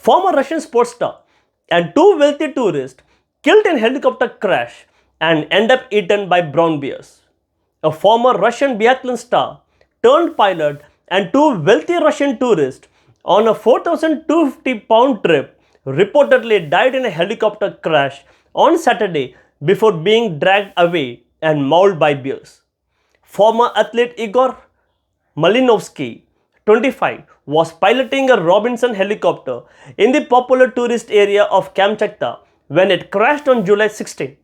former Russian sports star and two wealthy tourists killed in helicopter crash and end up eaten by brown bears. A former Russian biathlon star turned pilot and two wealthy Russian tourists on a 4,250-pound trip reportedly died in a helicopter crash on Saturday before being dragged away and mauled by bears. Former athlete Igor Malinovsky, 25, was piloting a Robinson helicopter in the popular tourist area of Kamchatka when it crashed on July 16.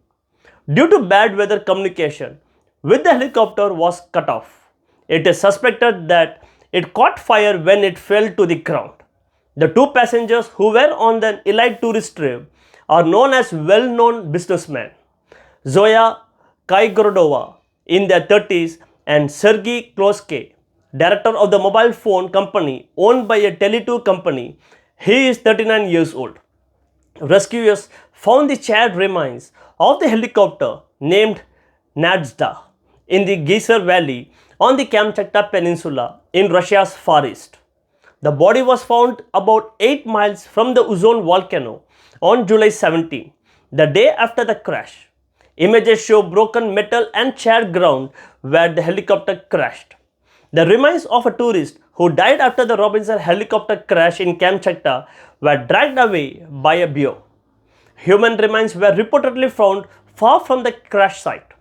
Due to bad weather, communication with the helicopter was cut off. It is suspected that it caught fire when it fell to the ground. The two passengers who were on the elite tourist trip are known as well-known businessmen, Zoya Kaigorodova in their 30s and Sergei Kloske, director of the mobile phone company owned by a Tele2 company. He is 39 years old. Rescuers found the charred remains of the helicopter named Nadzda in the Geyser Valley on the Kamchatka Peninsula in Russia's Far East. The body was found about 8 miles from the Uzon volcano on July 17, the day after the crash. Images show broken metal and charred ground where the helicopter crashed. The remains of a tourist who died after the Robinson helicopter crash in Kamchatka were dragged away by a bear. Human remains were reportedly found far from the crash site.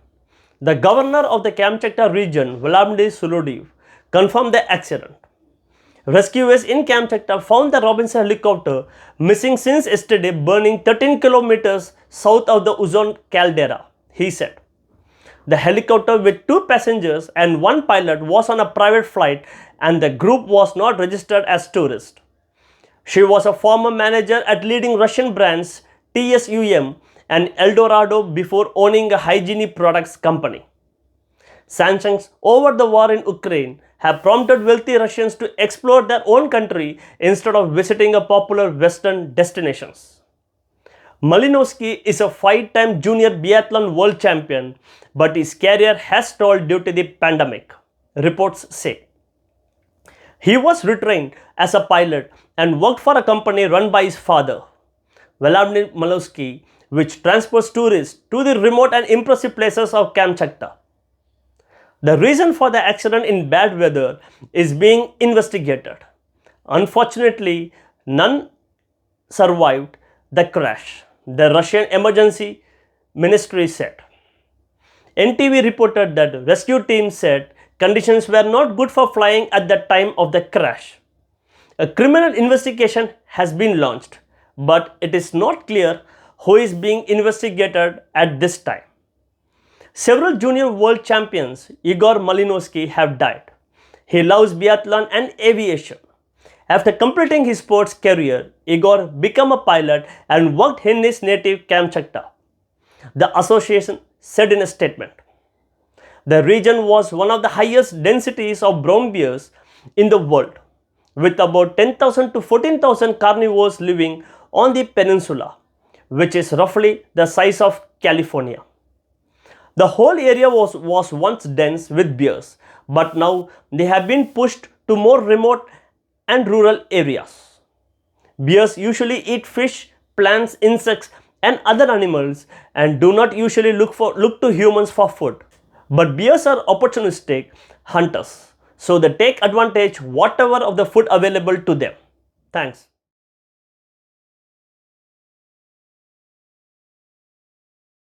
The governor of the Kamchatka region, Vladimir Suludiv, confirmed the accident. Rescuers in Kamchatka found the Robinson helicopter missing since yesterday, burning 13 kilometers south of the Uzon caldera, he said. The helicopter with two passengers and one pilot was on a private flight and the group was not registered as tourists. She was a former manager at leading Russian brands TSUM and Eldorado before owning a hygiene products company. Sanctions over the war in Ukraine have prompted wealthy Russians to explore their own country instead of visiting a popular Western destinations. Malinovsky is a 5-time junior biathlon world champion, but his career has stalled due to the pandemic, reports say. He was retrained as a pilot and worked for a company run by his father, Vladimir Malinovsky, which transports tourists to the remote and impressive places of Kamchatka. The reason for the accident in bad weather is being investigated. Unfortunately, none survived the crash, the Russian emergency ministry said. NTV reported that rescue teams said conditions were not good for flying at the time of the crash. A criminal investigation has been launched, but it is not clear who is being investigated at this time. Several junior world champions, Igor Malinovsky, have died. He loves biathlon and aviation. After completing his sports career, Igor became a pilot and worked in his native Kamchatka, the association said in a statement. The region was one of the highest densities of brown bears in the world, with about 10,000 to 14,000 carnivores living on the peninsula, which is roughly the size of California. The whole area was once dense with bears, but now they have been pushed to more remote and rural areas. Bears usually eat fish, plants, insects, and other animals and do not usually look to humans for food. But bears are opportunistic hunters, so they take advantage whatever of the food available to them. Thanks.